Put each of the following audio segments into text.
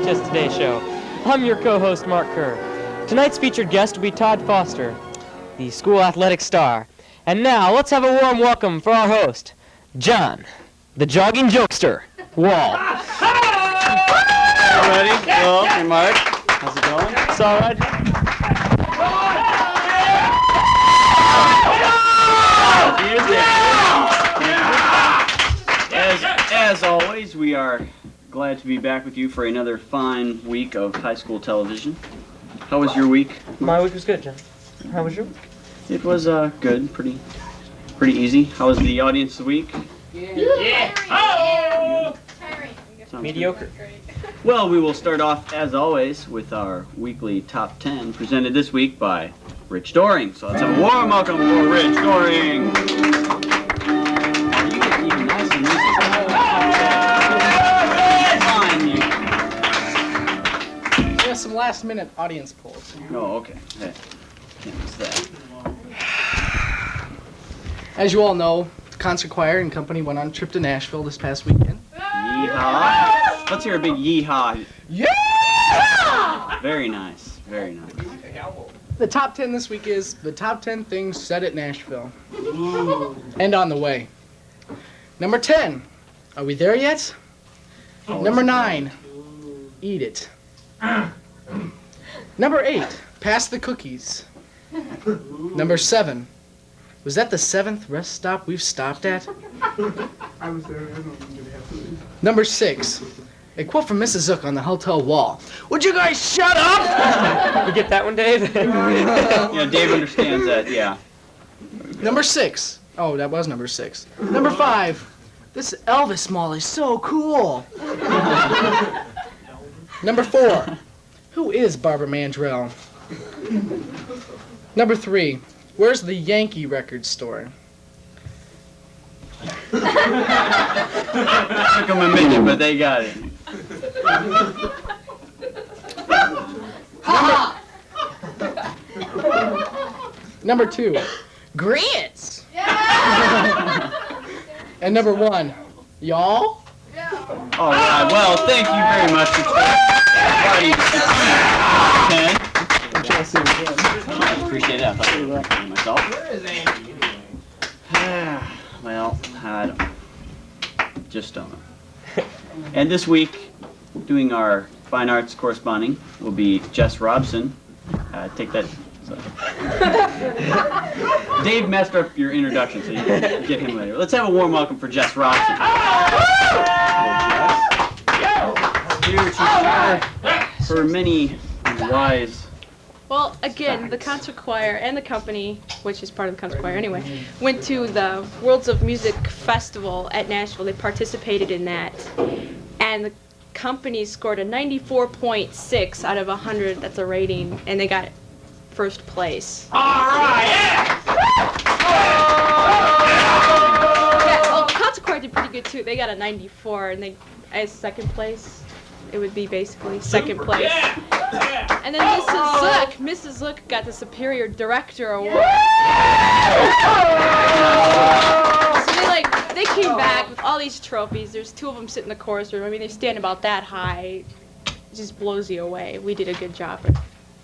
WCHS Today show. I'm your co-host, Mark Kerr. Tonight's featured guest will be Todd Foster, the school athletic star. And now, let's have a warm welcome for our host, John, the jogging jokester, Wall. Ready? Hello, hey Mark. How's it going? It's all right. As always, we are glad to be back with you for another fine week of high school television. How was your week? My week was good, John. How was your week? It was good, pretty easy. How was the audience this week? Yeah. Oh! Mediocre. Well, we will start off, as always, with our weekly top 10, presented this week by Rich Doring. So let's have a warm welcome for Rich Doring. You get even nicer music. We have some last-minute audience polls. Oh, okay. Hey, can't miss that. As you all know, the concert choir and company went on a trip to Nashville this past weekend. Yeehaw! Let's hear a big yeehaw. Yeah! Very nice. Very nice. The top 10 this week is the top 10 things said at Nashville. And on the way. Number 10. Are we there yet? Number 9. Eat it. Number 8. Pass the cookies. Number 7. Was that the 7th rest stop we've stopped at? I was there. I don't think it happened. Number 6. A quote from Mrs. Zook on the hotel wall. Would you guys shut up? You get that one, Dave? Yeah, Dave understands that, yeah. Number 6. Oh, that was number 6. Number 5. This Elvis mall is so cool. Number 4. Who is Barbara Mandrell? Number 3. Where's the Yankee record store? Took them a minute, but they got it. Number 2. Grits. And number 1. Y'all? All right. Well, thank you very much for party. Appreciate it. I thought you were myself. Well, I just don't know. And this week, doing our fine arts corresponding will be Jess Robson. Take that. Dave messed up your introduction, so you can get him later. Let's have a warm welcome for Jess Robson. Here to share her many wise. Well, again, the concert choir and the company, which is part of the concert choir anyway, went to the Worlds of Music Festival at Nashville. They participated in that. And the company scored a 94.6 out of 100. That's a rating. And they got first place. All right, yeah! Yeah, well, the concert choir did pretty good, too. They got a 94, and they, as second place, it would be basically second place. Yeah! And then Mrs. Zook got the Superior Director Award. So they came back with all these trophies. There's 2 of them sitting in the chorus room. I mean, they stand about that high. It just blows you away. We did a good job.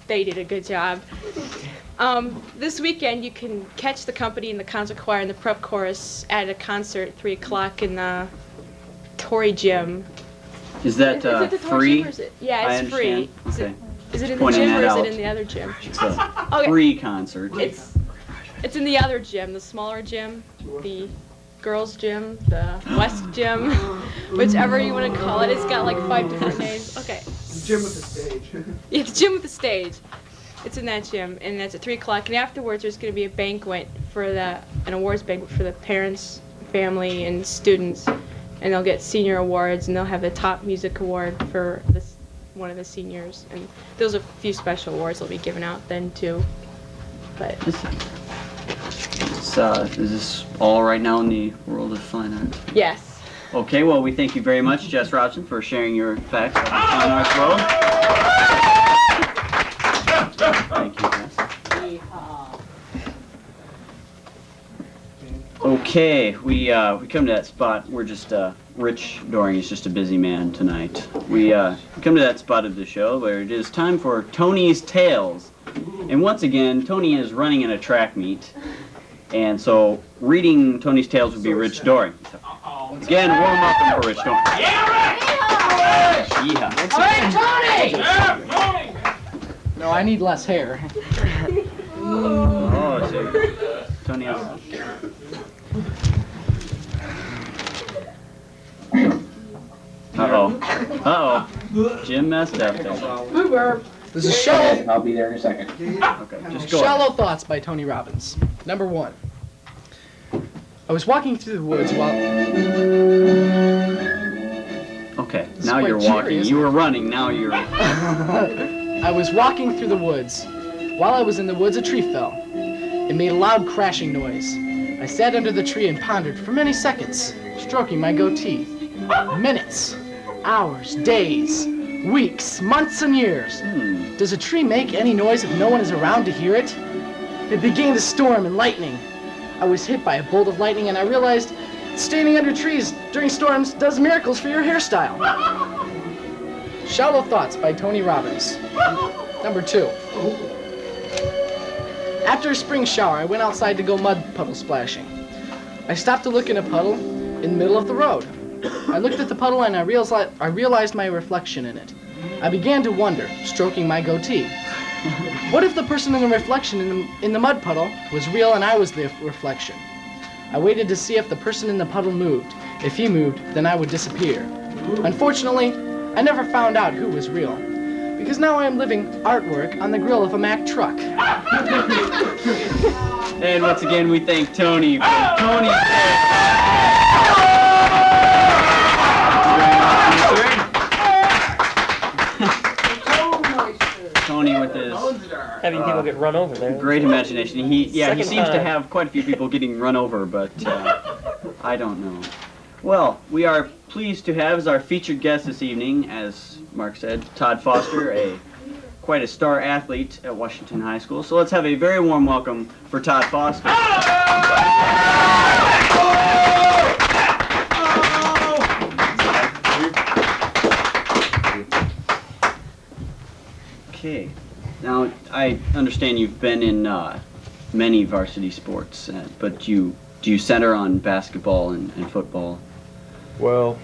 They did a good job. This weekend, you can catch the company and the concert choir and the prep chorus at a concert at 3 o'clock in the Tory Gym. Is that Is it the Tory free? Gym or is it? Yeah, it's free. Okay. Is it in the Pointing gym or that is out. it in the other gym? It's a Okay. free concert. It's in the other gym, the smaller gym, the girls' gym, the West gym, whichever you want to call it. It's got like 5 different names. Okay. The gym with the stage. Yeah, the gym with the stage. It's in that gym, and that's at 3 o'clock. And afterwards, there's going to be a banquet an awards banquet for the parents, family, and students. And they'll get senior awards, and they'll have the top music award for one of the seniors. And there's a few special awards that'll be given out then too. But Is this all right now in the world of fine arts? yes. Okay, well, we thank you very much, Jess Robson, for sharing your facts about the fine arts world. Thank you, Jess. Okay, we come to that spot. We're just Rich Doring is just a busy man tonight. We come to that spot of the show where it is time for Tony's Tales, and once again, Tony is running in a track meet, and so reading Tony's Tales would be Rich Doring. So, again, warm welcome for Rich Doring. Yeah, Yeehaw. All right, Tony! Yeah, Tony! No, I need less hair. Oh, so Tony has... Uh-oh. Uh-oh. Jim messed up there. This is Shallow, I'll be there in a second. Okay, just go Shallow Thoughts by Tony Robbins. Number 1. I was walking through the woods while... Okay, This is now quite you're cheery, walking. isn't You were running, now you're... I was walking through the woods. While I was in the woods, a tree fell. It made a loud crashing noise. I sat under the tree and pondered for many seconds, stroking my goatee. Minutes, hours, days, weeks, months, and years. Does a tree make any noise if no one is around to hear it? It began to storm and lightning. I was hit by a bolt of lightning and I realized standing under trees during storms does miracles for your hairstyle. Shallow Thoughts by Tony Robbins. Number 2. After a spring shower, I went outside to go mud puddle splashing. I stopped to look in a puddle in the middle of the road. I looked at the puddle and I realized my reflection in it. I began to wonder, stroking my goatee. What if the person in the reflection in the mud puddle was real and I was the reflection? I waited to see if the person in the puddle moved. If he moved, then I would disappear. Unfortunately, I never found out who was real, because now I am living artwork on the grill of a Mack truck. And once again, we thank Tony for Tony's Tony with his Having people get run over there. great imagination. He Second seems to time. have quite a few people getting run over, but I don't know. Well, we are pleased to have as our featured guest this evening, as Mark said, Todd Foster, quite a star athlete at Washington High School. So let's have a very warm welcome for Todd Foster. Okay. Now, I understand you've been in many varsity sports, but do you center on basketball and football? Well,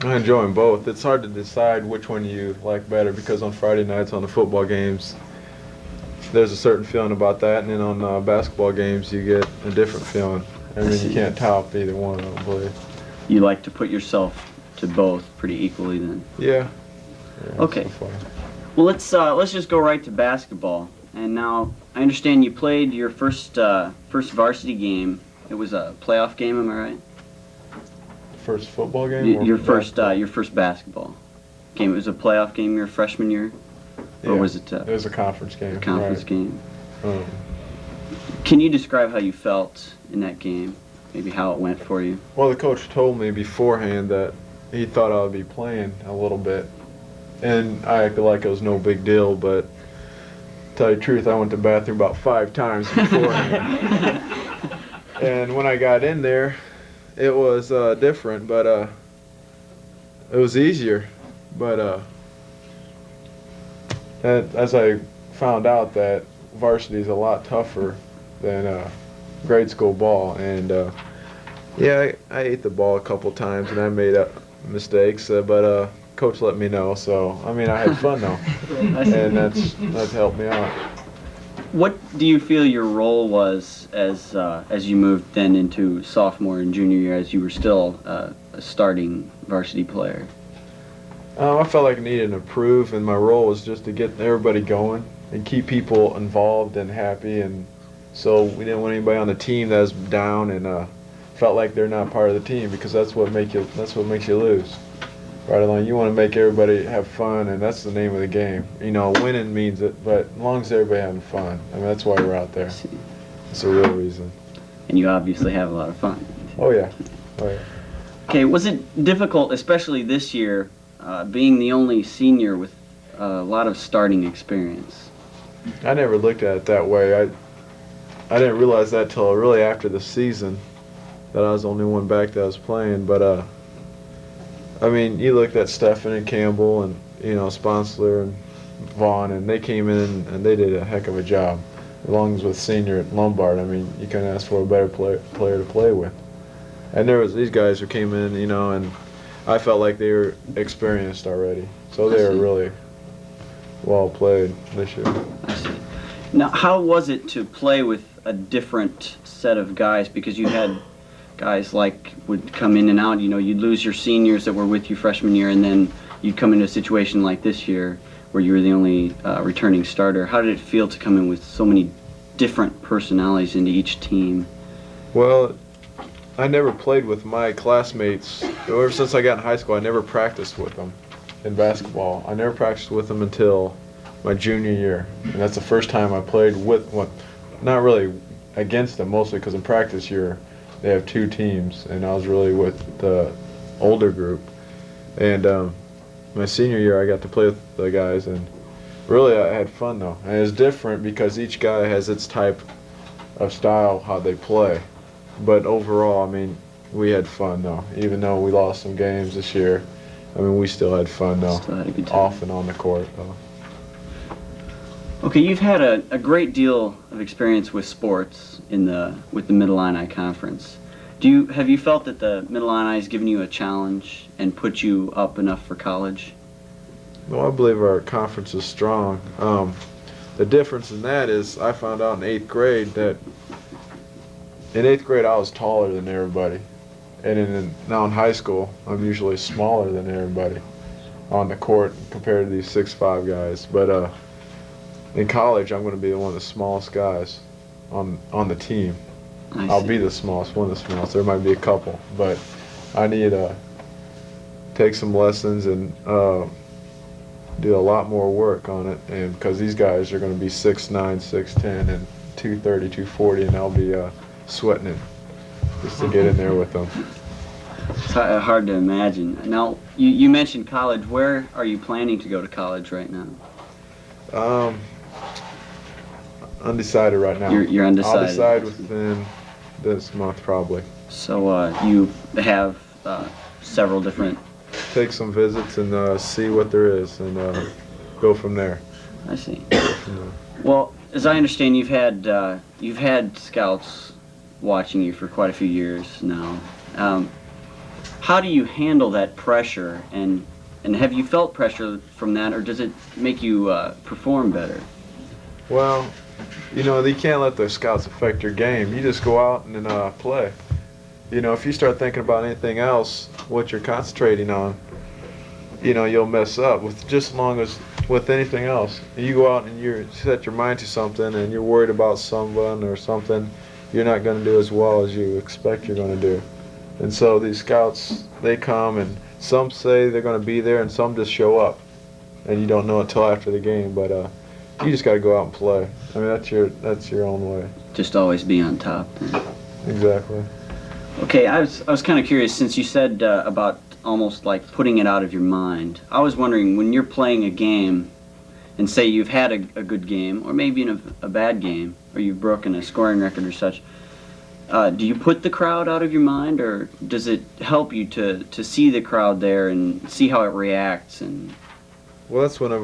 I enjoy them both. It's hard to decide which one you like better because on Friday nights on the football games, there's a certain feeling about that, and then on basketball games you get a different feeling. I mean, you can't top either one, I don't believe. You like to put yourself to both pretty equally then? Yeah. Okay. So far. Well, let's just go right to basketball. And now, I understand you played your first varsity game. It was a playoff game, am I right? First football game? Your first basketball game. It was a playoff game your freshman year, or Yeah, was it? It was a conference game. A conference right. game. Um, Can you describe how you felt in that game? Maybe how it went for you? well, the coach told me beforehand that he thought I would be playing a little bit, and I acted like it was no big deal, but to tell you the truth, I went to the bathroom about 5 times beforehand. And when I got in there, it was different, but it was easier. But as I found out that varsity is a lot tougher than grade school ball, and yeah, I ate the ball a couple times and I made mistakes, but coach let me know. So I mean, I had fun though, and that's helped me out. What do you feel your role was as you moved then into sophomore and junior year, as you were still a starting varsity player? I felt like I needed to improve, and my role was just to get everybody going and keep people involved and happy, and so we didn't want anybody on the team that was down and felt like they're not part of the team, because that's what makes you lose. Right along, you want to make everybody have fun, and that's the name of the game. You know, winning means it, but as long as everybody having fun, I mean, that's why we're out there. It's a real reason. And you obviously have a lot of fun. Oh yeah. Oh yeah. Okay, was it difficult, especially this year, being the only senior with a lot of starting experience? I never looked at it that way. I didn't realize that till really after the season, that I was the only one back that was playing. But I mean, you looked at Stephen and Campbell and Sponsler and Vaughn, and they came in and they did a heck of a job. Along with senior at Lombard, I mean, you couldn't ask for a better player to play with. And there was these guys who came in, and I felt like they were experienced already, so they were really well played this year. I see. Now, how was it to play with a different set of guys? Because you had guys like would come in and out. You'd lose your seniors that were with you freshman year, and then you'd come into a situation like this year where you were the only returning starter. How did it feel to come in with so many different personalities into each team? Well, I never played with my classmates. Ever since I got in high school, I never practiced with them in basketball. I never practiced with them until my junior year. And that's the first time I played with, not really against them, mostly because in practice they have two teams, and I was really with the older group. And my senior year, I got to play with the guys, and really I had fun though. And it's different because each guy has its type of style, how they play. But overall, I mean, we had fun though. Even though we lost some games this year, I mean, we still had fun though. Still had a good time. Off and on the court though. Okay, you've had a great deal of experience with sports with the Mid-Illini Conference. Have you felt that the Mid-Illini has given you a challenge and put you up enough for college? Well, I believe our conference is strong. The difference in that is I found out in 8th grade that in 8th grade I was taller than everybody. And now in high school, I'm usually smaller than everybody on the court compared to these 6'5" guys. But in college, I'm going to be one of the smallest guys on the team. I'll be the smallest, one of the smallest. There might be a couple, but I need to take some lessons and do a lot more work on it. And because these guys are going to be 6'9", 6'10", and 230, 240, and I'll be sweating it just to get in there with them. It's hard to imagine. Now, you mentioned college. Where are you planning to go to college right now? Undecided right now. You're undecided. I'll decide within this month probably. So you have several different... Take some visits and see what there is and go from there. I see. Well, as I understand, you've had scouts watching you for quite a few years now. How do you handle that pressure, and have you felt pressure from that, or does it make you perform better? Well, you can't let the scouts affect your game. You just go out and play. If you start thinking about anything else, what you're concentrating on, you'll mess up. Just as long as with anything else, you go out and you set your mind to something and you're worried about someone or something, you're not going to do as well as you expect you're going to do. And so these scouts, they come and some say they're going to be there and some just show up. And you don't know until after the game, but you just got to go out and play. I mean, that's your own way. Just always be on top. Exactly. Okay, I was kind of curious, since you said about almost like putting it out of your mind. I was wondering, when you're playing a game, and say you've had a good game, or maybe in a bad game, or you've broken a scoring record or such, do you put the crowd out of your mind, or does it help you to see the crowd there and see how it reacts? And well, that's one of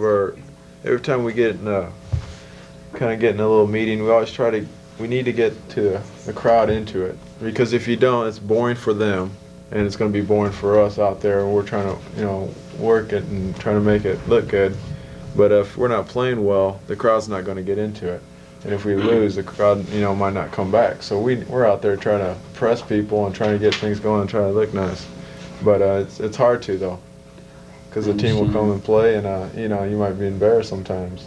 every time we get in a little meeting, we always we need to get the crowd into it, because if you don't, it's boring for them, and it's going to be boring for us out there, and we're trying to work it and trying to make it look good. But if we're not playing well, the crowd's not going to get into it. And if we lose, the crowd, might not come back. So we're out there trying to press people and trying to get things going and trying to look nice. But it's hard to, though, because the team will come and play, and you might be embarrassed sometimes.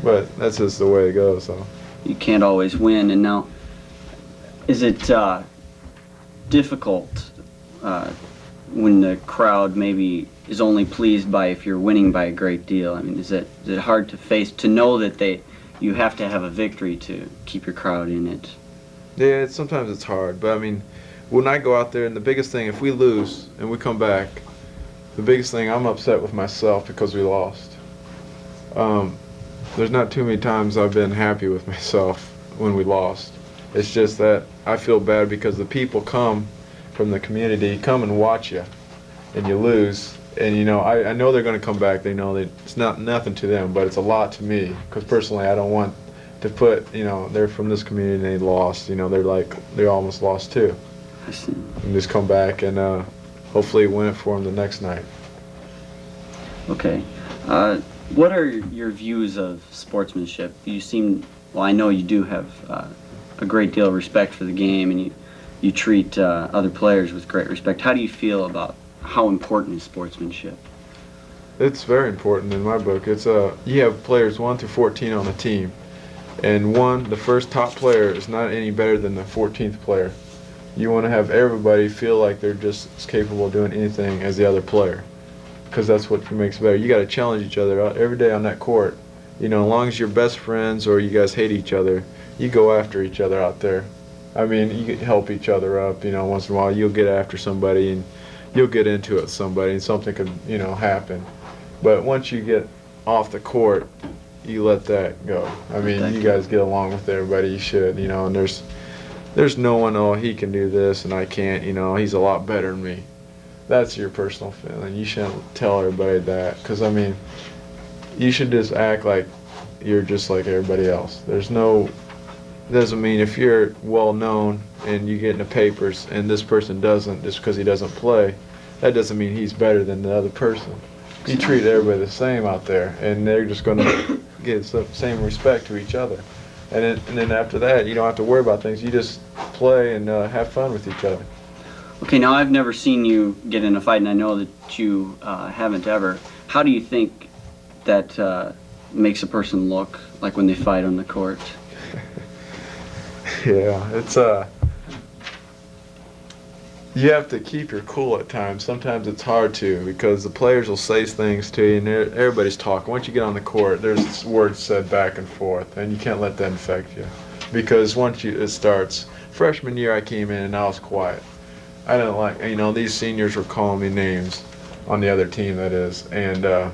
But that's just the way it goes. So you can't always win. And now, is it difficult when the crowd maybe is only pleased by if you're winning by a great deal? I mean, is it hard to face, to know that you have to have a victory to keep your crowd in it? Yeah, sometimes it's hard. But I mean, when I go out there, and the biggest thing, if we lose and we come back, the biggest thing, I'm upset with myself because we lost. There's not too many times I've been happy with myself when we lost. It's just that I feel bad because the people come from the community, come and watch you, and you lose. And I know they're going to come back. They know that it's nothing to them, but it's a lot to me. Because personally, I don't want to put, they're from this community and they lost. They're almost lost too. I see. And just come back and hopefully win it for them the next night. Okay. What are your views of sportsmanship? Well, I know you do have a great deal of respect for the game, and you treat other players with great respect. How do you feel about how important is sportsmanship? It's very important in my book. It's you have players 1 through 14 on the team, and the first top player is not any better than the 14th player. You want to have everybody feel like they're just as capable of doing anything as the other player, because that's what makes it better. You got to challenge each other out every day on that court. As long as you're best friends or you guys hate each other, you go after each other out there. I mean, you help each other up. Once in a while you'll get after somebody and you'll get into it with somebody and something could, happen. But once you get off the court, you let that go. I mean, you guys get along with everybody. You should, and there's no one, oh, he can do this and I can't, he's a lot better than me. That's your personal feeling. You shouldn't tell everybody that, because, I mean, you should just act like you're just like everybody else. Doesn't mean if you're well known and you get in the papers and this person doesn't, just because he doesn't play, that doesn't mean he's better than the other person. You treat everybody the same out there, and they're just going to give the same respect to each other. And then after that, you don't have to worry about things. You just play and have fun with each other. Okay, now I've never seen you get in a fight, and I know that you haven't ever. How do you think that makes a person look like when they fight on the court? Yeah, it's you have to keep your cool at times. Sometimes it's hard to, because the players will say things to you and everybody's talking. Once you get on the court, there's words said back and forth, and you can't let that infect you. Because once it starts, freshman year I came in and I was quiet. I didn't like, these seniors were calling me names on the other team, that is. And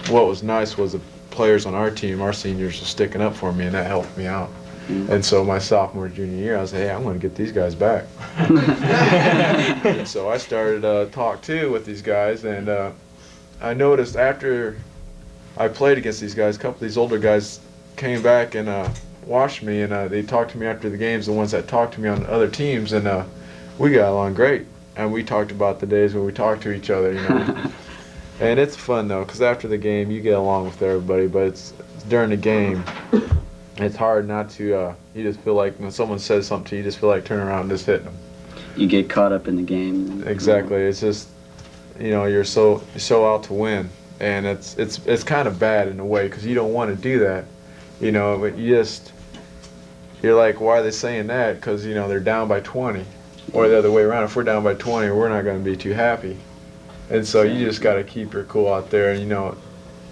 what was nice was the players on our team, our seniors, were sticking up for me, and that helped me out. And so my sophomore, junior year, I was like, hey, I'm going to get these guys back. And so I started talk too with these guys, and I noticed after I played against these guys, a couple of these older guys came back and watched me, and they talked to me after the games, the ones that talked to me on other teams, and we got along great. And we talked about the days when we talked to each other, And it's fun though, because after the game you get along with everybody, but it's during the game. It's hard not to, you just feel like when someone says something to you, you just feel like turning around and just hitting them. You get caught up in the game. Exactly. It's just, you're so out to win. And it's kind of bad in a way, because you don't want to do that, but you're like, why are they saying that? Because, they're down by 20. Or the other way around, if we're down by 20, we're not going to be too happy. And so you just got to keep your cool out there, and,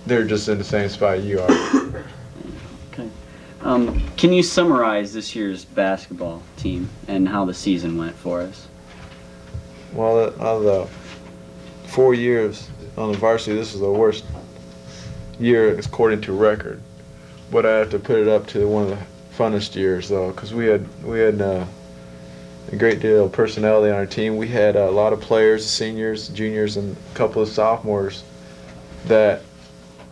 they're just in the same spot you are. Okay. Can you summarize this year's basketball team and how the season went for us? Well, out of the 4 years on the varsity, this is the worst year according to record. But I have to put it up to one of the funnest years, though, because we had a great deal of personality on our team. We had a lot of players, seniors, juniors, and a couple of sophomores that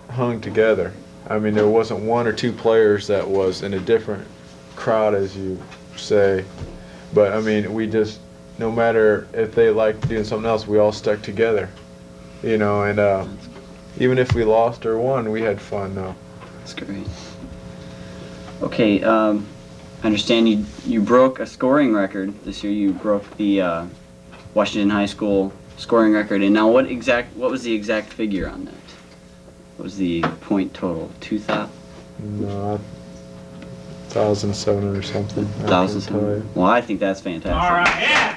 hung together. I mean, there wasn't one or two players that was in a different crowd, as you say. But, I mean, we just, no matter if they liked doing something else, we all stuck together. And even if we lost or won, we had fun, though. That's great. Okay, I understand you broke a scoring record this year. You broke the Washington High School scoring record. And now what was the exact figure on that? What was the point total? 2,000? No, 1,700 something. 1,700. Well, I think that's fantastic. All right, yeah.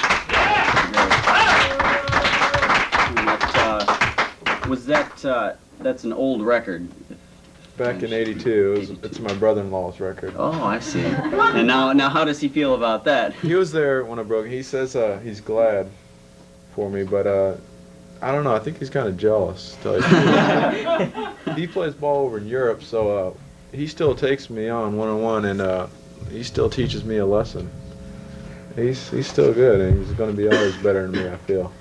That's an old record. Back in '82, it's my brother-in-law's record. Oh, I see. And now, how does he feel about that? He was there when I broke it. He says he's glad for me, but I don't know. I think he's kind of jealous. To tell you the truth. He plays ball over in Europe, so he still takes me on one-on-one, and he still teaches me a lesson. He's still good, and he's going to be always better than me, I feel.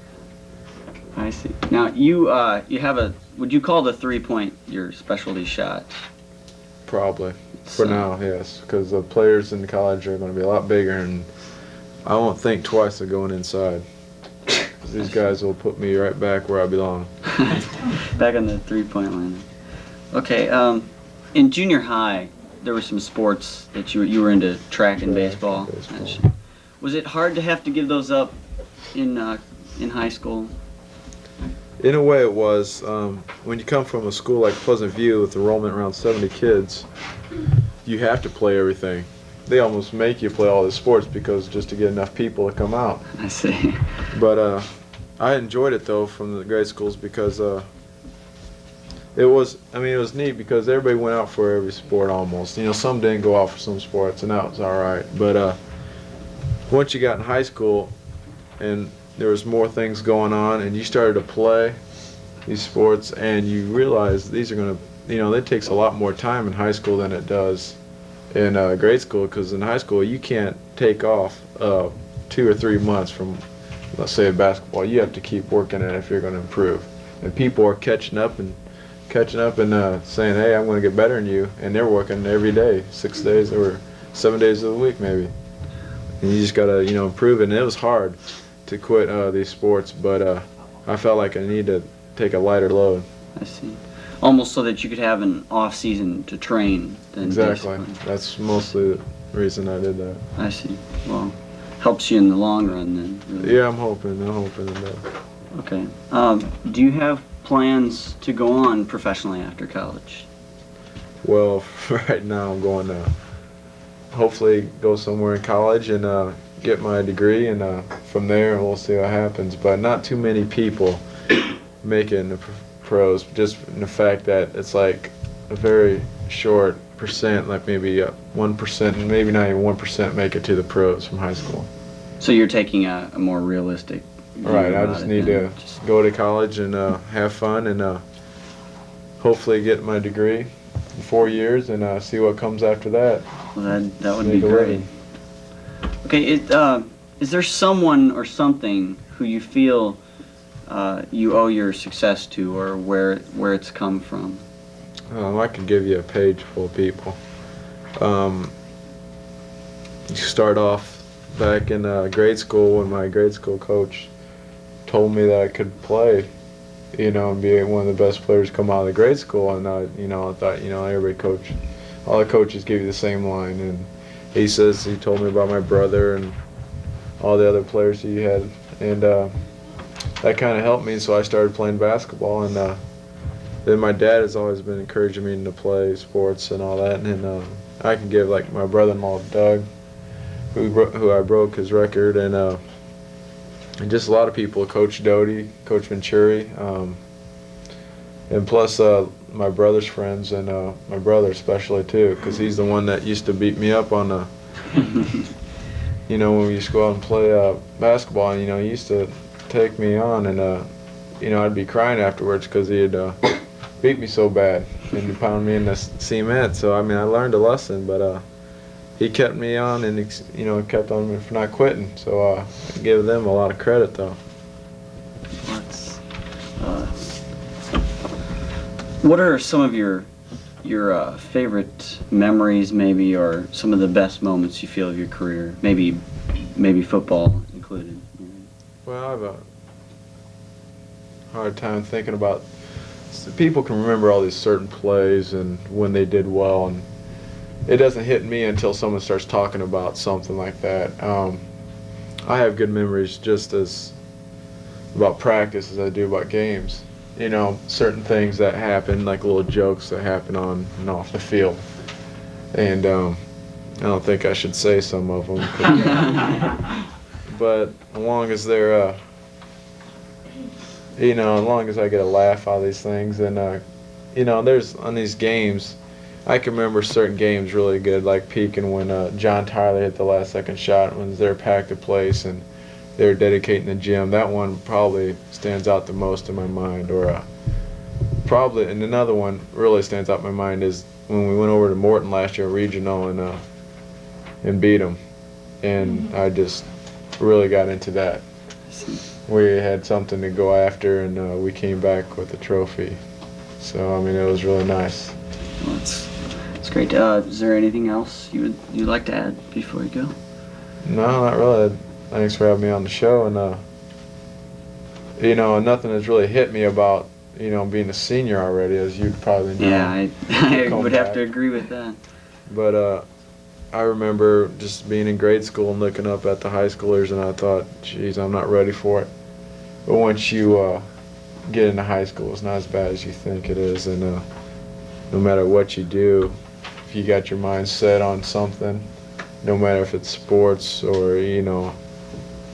I see. Now you have a. Would you call the 3-point your specialty shot? Probably. For now, yes, because the players in college are going to be a lot bigger, and I won't think twice of going inside. These guys will put me right back where I belong. Back on the 3-point line. Okay. In junior high, there were some sports that you were into, track and baseball. Was it hard to have to give those up in high school? In a way, it was. When you come from a school like Pleasant View with enrollment around 70 kids, you have to play everything. They almost make you play all the sports because just to get enough people to come out. I see. But I enjoyed it though from the grade schools because it was neat because everybody went out for every sport almost. You know, some didn't go out for some sports, and that was all right. But once you got in high school and there was more things going on and you started to play these sports and you realize these are going to, you know, it takes a lot more time in high school than it does in grade school, because in high school you can't take off 2 or 3 months from, let's say, basketball. You have to keep working at it if you're going to improve. And people are catching up and saying, hey, I'm going to get better than you, and they're working every day, 6 days or 7 days of the week maybe. And you just got to, you know, improve it. And it was hard to quit these sports, but I felt like I needed to take a lighter load. I see. Almost so that you could have an off season to train. Then exactly. Basically. That's mostly the reason I did that. I see. Well, helps you in the long run then. Really. Yeah, I'm hoping that. Okay. Do you have plans to go on professionally after college? Well, right now I'm going to hopefully go somewhere in college and get my degree, and from there we'll see what happens. But not too many people make it in the pros, just in the fact that it's like a very short percent, like maybe 1%, and maybe not even 1% make it to the pros from high school. So you're taking a more realistic view. Right, I just need to go to college and have fun and hopefully get my degree in 4 years and see what comes after that. Well, that would be great. Okay, is there someone or something who you feel you owe your success to, or where it's come from? I could give you a page full of people. You start off back in grade school when my grade school coach told me that I could play, you know, and be one of the best players come out of the grade school. And I thought, you know, all the coaches give you the same line. And he told me about my brother and all the other players he had, and that kind of helped me. So I started playing basketball, and then my dad has always been encouraging me to play sports and all that. And I can give, like, my brother-in-law Doug, who I broke his record, and just a lot of people, Coach Doty, Coach Venturi, and plus my brother's friends, and my brother especially too, because he's the one that used to beat me up on the, you know, when we used to go out and play basketball, and, you know, he used to take me on, and you know, I'd be crying afterwards because he had beat me so bad and he pounded me in the cement. So I mean, I learned a lesson, but he kept me on, and you know, kept on me for not quitting. So I give them a lot of credit though. What are some of your favorite memories, maybe, or some of the best moments you feel of your career? Maybe football included. Well, I have a hard time thinking about. People can remember all these certain plays and when they did well, and it doesn't hit me until someone starts talking about something like that. I have good memories just as about practice as I do about games. You know, certain things that happen, like little jokes that happen on and off the field. And I don't think I should say some of them. But as long as they're, you know, as long as I get a laugh out of these things, and, you know, there's, on these games, I can remember certain games really good, like peaking when John Tyler hit the last second shot when they're packed a place and they were dedicating the gym. That one probably stands out the most in my mind. Or probably, and another one really stands out in my mind is when we went over to Morton last year, regional, and beat them. And I just really got into that. We had something to go after, and we came back with a trophy. So I mean, it was really nice. Well, it's great. Is there anything else you'd like to add before you go? No, not really. Thanks for having me on the show, and you know, nothing has really hit me about, you know, being a senior already, as you'd probably know. Yeah, I would have to agree with that. But I remember just being in grade school and looking up at the high schoolers, and I thought, geez, I'm not ready for it. But once you get into high school, it's not as bad as you think it is, and no matter what you do, if you got your mind set on something, no matter if it's sports or, you know,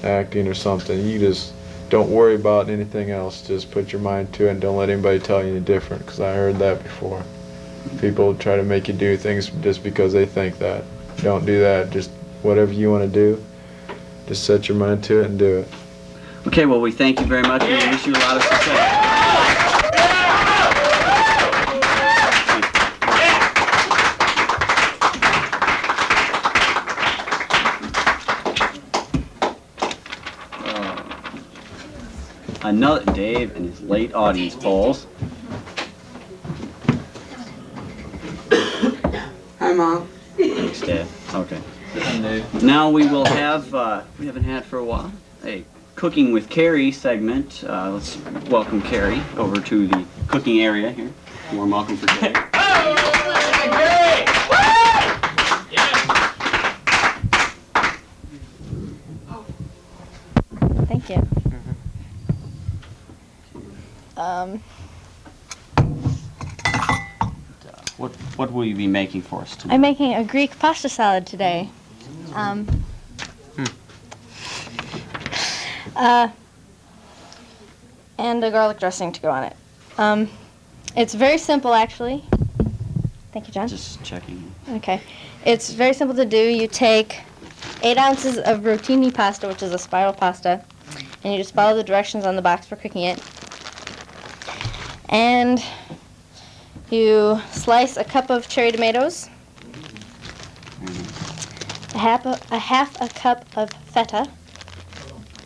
acting or something, you just don't worry about anything else. Just put your mind to it and don't let anybody tell you any different, because I heard that before. People try to make you do things just because they think that. Don't do that. Just whatever you want to do, just set your mind to it and do it. Okay, well, we thank you very much and we wish you a lot of success. Another Dave and his late audience polls. Hi, Mom. Thanks, Dave. Okay. Now we will have, we haven't had for a while, a Cooking with Carrie segment. Let's welcome Carrie over to the cooking area here. Warm welcome for Carrie. Thank you. What will you be making for us tonight? I'm making a Greek pasta salad today. And a garlic dressing to go on it. It's very simple, actually. Thank you, John. Just checking. Okay. It's very simple to do. You take 8 ounces of rotini pasta, which is a spiral pasta, and you just follow the directions on the box for cooking it. And you slice a cup of cherry tomatoes, a half a cup of feta.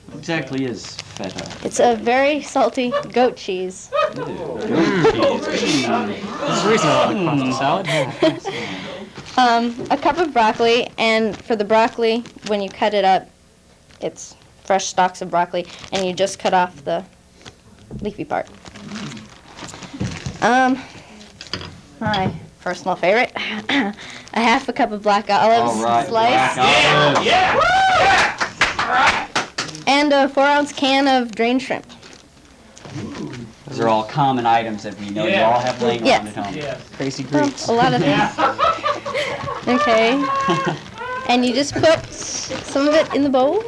What exactly is feta? It's a very salty goat cheese. This is reasonable, like pasta salad. A cup of broccoli, and for the broccoli, when you cut it up, it's fresh stalks of broccoli, and you just cut off the leafy part. My personal favorite, a half a cup of black olives sliced. And a 4-ounce can of drained shrimp. Those are all common items that we know you all have laying around at home. Yeah. Crazy Well, Greeks. a lot of things. Okay. And you just put some of it in the bowl.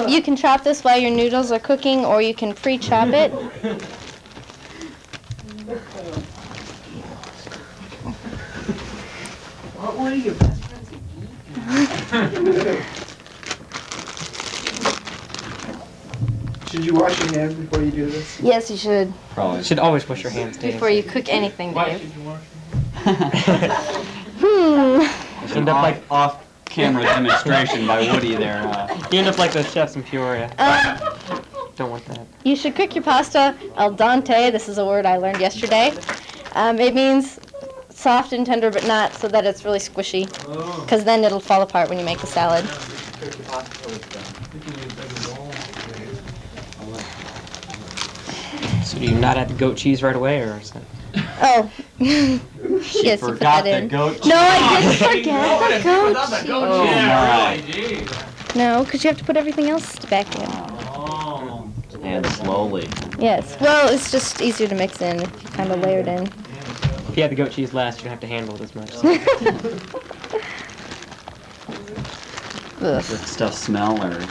You can chop this while your noodles are cooking, or you can pre-chop it. What are your best friends eat? Should you wash your hands before you do this? Yes, you should. Probably. You should always wash your hands, Dave. Before you cook anything, Why Dave. should you wash You end up like Off-camera demonstration by Woody there. you end up like the chefs in Peoria. Don't want that. You should cook your pasta al dente. This is a word I learned yesterday. It means soft and tender, but not so that it's really squishy, because then it'll fall apart when you make the salad. So do you not add the goat cheese right away, or is it? Oh, yes, you put forgot that the in. goat No, I didn't forget the goat cheese. Oh, my. No, because you have to put everything else back in. And slowly. Yes, well, it's just easier to mix in if you kind of layer it in. If you had the goat cheese last, you don't have to handle it as much. Ugh. Does that stuff smell or?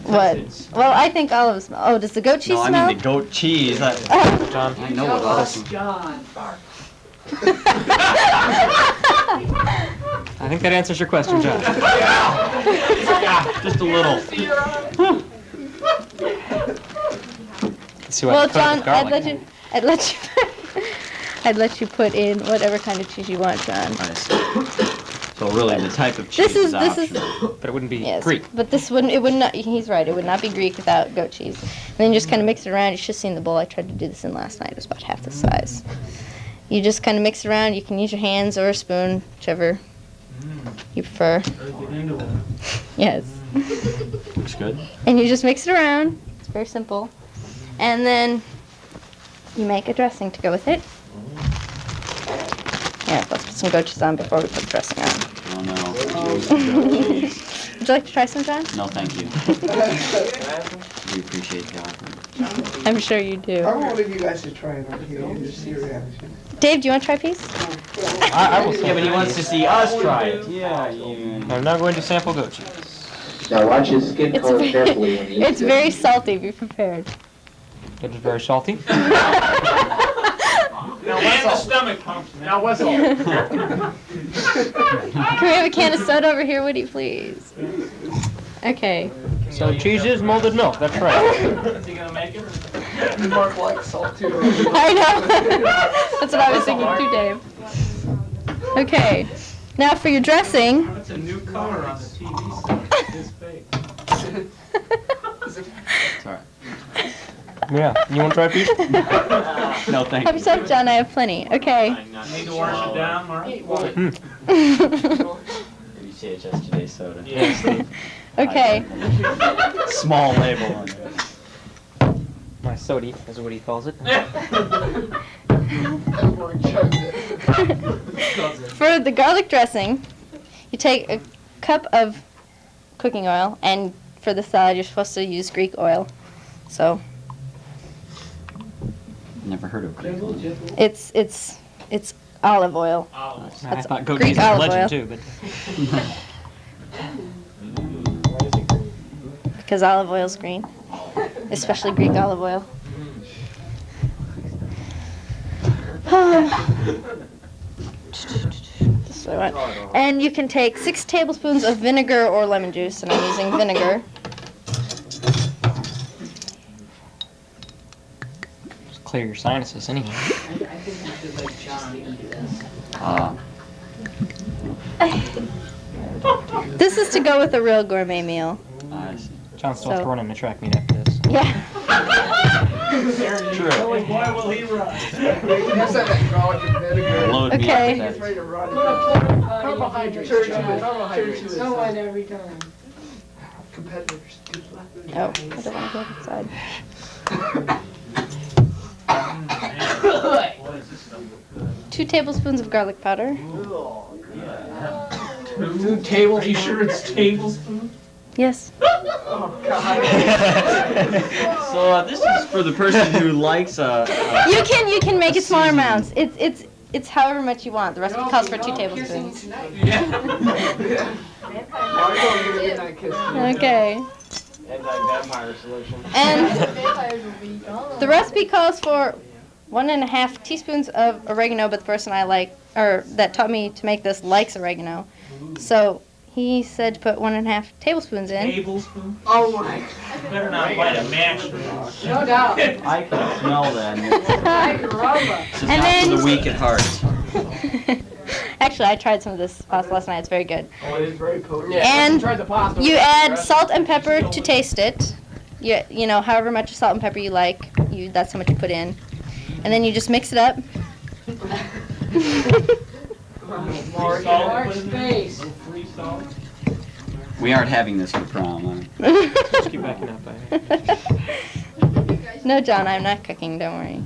What? Well, I think olive smell. Oh, does the goat cheese No, I smell? mean the goat cheese. John, I know what it is. I think that answers your question, John. Just a little. Let's see what Well, I cook John, with garlic. I'd I'd let you put in whatever kind of cheese you want, John. I see. So really, the type of cheese is optional. But it wouldn't be Yes, Greek. but it would not, he's right, it would not be Greek without goat cheese. And then you just kind of mix it around. You should have seen the bowl. I tried to do this in last night. It was about half the size. You just kind of mix it around. You can use your hands or a spoon, whichever you prefer. Yes. Looks good. And you just mix it around. It's very simple. And then you make a dressing to go with it. Yeah, let's put some goat cheese on before we put the dressing on. Oh no. Would you like to try some, John? No, thank you. We appreciate the offer. I'm sure you do. I want one of you guys to try it on here and just see your reaction. Dave, do you want to try a piece? I will Yeah, but he wants to see us try it. Yeah, you. I'm now going to sample goat cheese. Now watch his skin It's color very, carefully when he eats it's it. very salty. Be prepared. It is very salty. Now what's all? Can we have a can of soda over here, Woody, please? Okay. So cheese is molded milk. That's right. Mark likes salt too. I know. That's what I was thinking too, Dave. Okay. Now for your dressing. That's a new color on the TV set. It's fake. Sorry. Yeah. You want to try a piece? No, thank Help you. yourself, John. I have plenty. Okay. Need to wash it down, Mark? WCHS Today soda. Yes. Okay. Small label on it. My sody, is what he calls it. For the garlic dressing, you take a cup of cooking oil, and for the salad, you're supposed to use Greek oil. So Never heard of Greek. it's olive oil. Olive. I thought goat Greek cheese was a olive legend oil. too, but Because olive oil's green, especially Greek olive oil. This way I want. And you can take 6 tablespoons of vinegar or lemon juice, and I'm using vinegar. just clear your sinuses anyway. This is to go with a real gourmet meal. I see. John still has to So- run in the track meet after this. Yeah. True. Boy, will he run. That's that garlic and vinegar. Load me Okay. up with It's ready that. to run. Carbohydrates. Church John, of it. carbohydrates. Church of it. No one every time. Competitors. Oh, I don't want to go inside. Boy, is this stuff good. 2 tablespoons of garlic powder. 2 tablespoons? Are you sure it's tablespoons? Yes. So this is for the person who likes You can make it smaller amounts. It's however much you want. The recipe calls for 2 tablespoons. Okay. Anti-vampire solution. And the recipe calls for 1.5 teaspoons of oregano, but the person I like, or that taught me to make this, likes oregano. So he said to put 1.5 tablespoons in. Tablespoon? Oh my. Better not bite a match. No doubt. I can smell that. I can rumba. This is And not for then- the weak at heart. Actually, I tried some of this pasta last night. It's very good. Oh, it is very potent. And Tried the pasta. you add salt and pepper to taste it. You know, however much salt and pepper you like, that's how much you put in. And then you just mix it up. Mark's face. Free salt. We aren't having this for prom. Just keep backing up. No, John, I'm not cooking. Don't worry.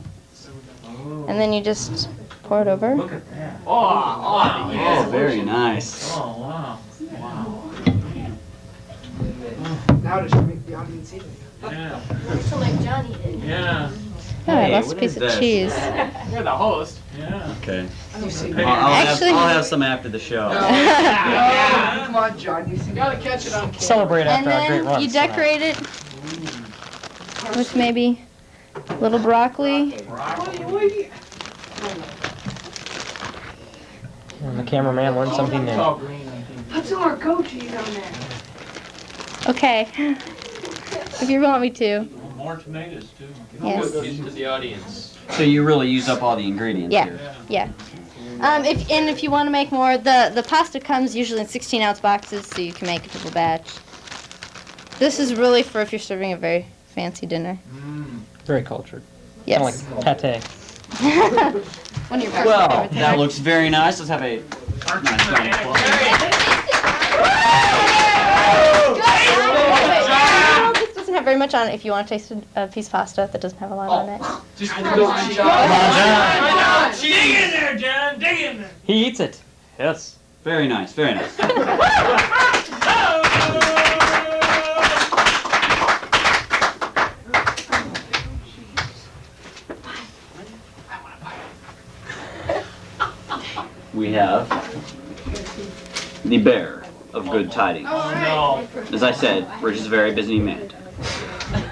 And then you just pour it over. Look at that. Oh, Oh, very nice. Oh, wow. Wow. Now just to make the audience eat it. Yeah. like Johnny did. Yeah. All right, Hey, lost a what piece is of this? cheese. You're the host. Yeah. Okay. You see Actually- I'll have some after the show. Yeah. Come on, John. You see You gotta catch it on camera. Celebrate And after our great then run. you decorate it with maybe a little broccoli. And the cameraman learned something It's new. all green, I think. Put some more goat cheese on there. Okay. If you want me to. More tomatoes, too. Yes. Into the audience. So you really used up all the ingredients Yeah, here. yeah. If you want to make more, the pasta comes usually in 16-ounce boxes, so you can make a double batch. This is really for if you're serving a very fancy dinner. Very cultured. Yes. Kind of like pate. One of your Well, favorites, that Eric. looks very nice. Let's have a nice round of applause. This doesn't have very much on it. If you want to taste a piece of pasta that doesn't have a lot on it. Just Dig in there, John. Dig in there. He eats it. Yes. Very nice, very nice. We have the bear of good tidings. Oh, no. As I said, Rich is a very busy man.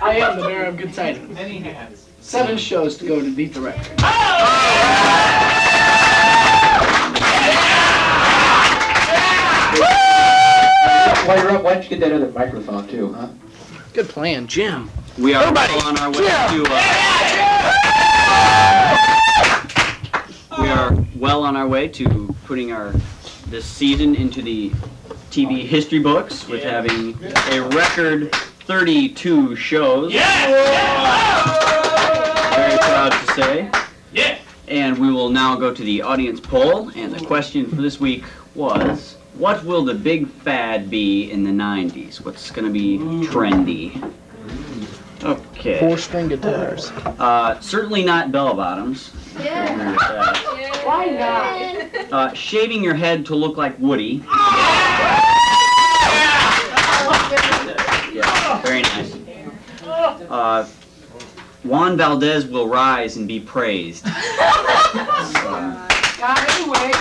I am the bearer of good tidings. Many hats. 7 shows to go to beat the record. While you're up, why don't you get that other microphone too, huh? Good plan, Jim. We are well on our way to. We are well on our way to putting this season into the TV history books with having a record 32 shows. Very proud to say. Yeah. And we will now go to the audience poll, and the question for this week was, what will the big fad be in the 90s? What's going to be trendy? Okay. 4-string guitars. Certainly not bell-bottoms. Yeah. Why not? Shaving your head to look like Woody. Yeah, very nice. Juan Valdez will rise and be praised. Anyway.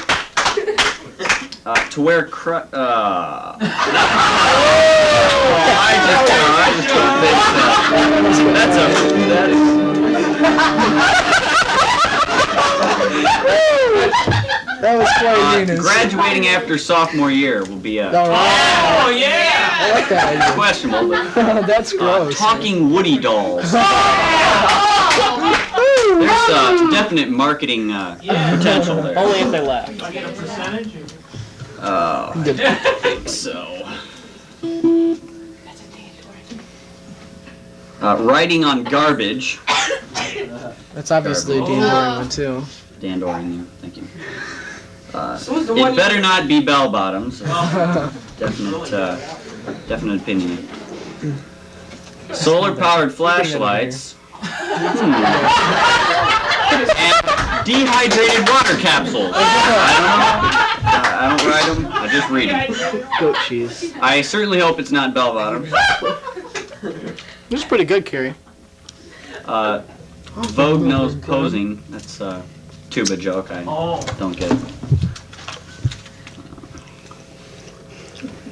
To wear I just don't think That was quite Eunice. graduating after sophomore year will be All right. Oh, yeah. I like that idea. questionable, but That's gross. talking Woody dolls. There's definite marketing potential there. Only if they laugh. Do I get a percentage? I think so. Writing on garbage. That's obviously a Dean Boring one too. Dan Doring, thank you. It better not be bell bottoms. Definite opinion. Solar powered flashlights. And dehydrated water capsules. I don't write them. I just read them. Goat cheese. I certainly hope it's not bell bottoms. This is pretty good, Carrie. Vogue knows posing. That's a tuba joke. I don't get it.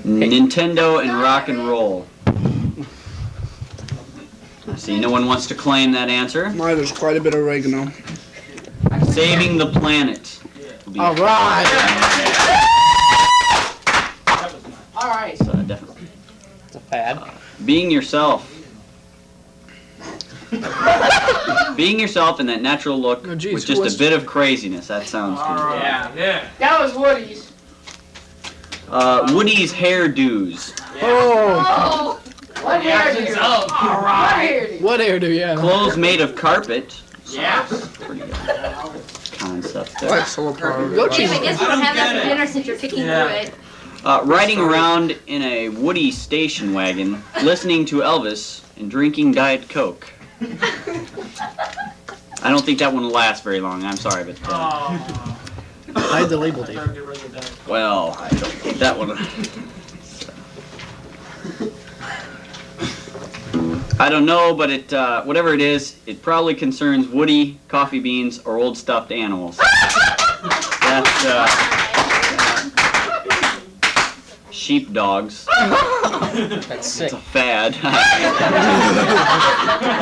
Nintendo and rock and roll. I see no one wants to claim that answer. My, there's quite a bit of oregano. Saving the planet. All right. All right. Definitely. It's a fad. Being yourself. Being yourself in that natural look Oh, geez, with who just was- a bit of craziness. That sounds good. Yeah. That was Woody's. Woody's hairdos. Oh, What hairdo? All right. what hairdo, yeah. Clothes made of carpet. Yeah. Pretty good concept I there. like solar power. Goat cheese. I guess we don't have that for dinner since you're picking through it. Riding around in a Woody station wagon, listening to Elvis and drinking Diet Coke. I don't think that one will last very long. I'm sorry, but Hide the label, Dave. well, I don't think that one. I don't know, but it whatever it is, it probably concerns Woody, coffee beans, or old stuffed animals. That's sheepdogs. That's sick. It's a fad.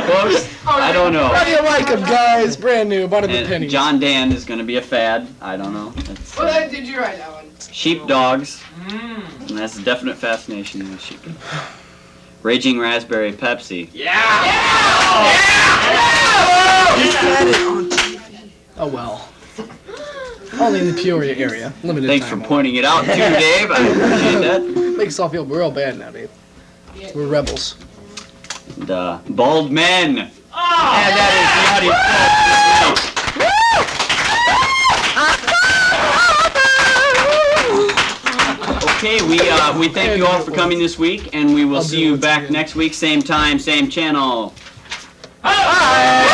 Close? I don't know. How do you like them, guys? Brand new, bought at the And pennies. John Dan is going to be a fad. I don't know. It's, What did you write that one? sheepdogs. And that's a definite fascination with sheep. Raging Raspberry Pepsi. He had it on Only in the Peoria area. Limited Thanks time for pointing it out too, Dave. I appreciate that. Makes us all feel real bad now, Dave. We're rebels. The bald men. And that is the audience. Okay, we thank you all for coming this week, and we will see you back next week, same time, same channel. Bye.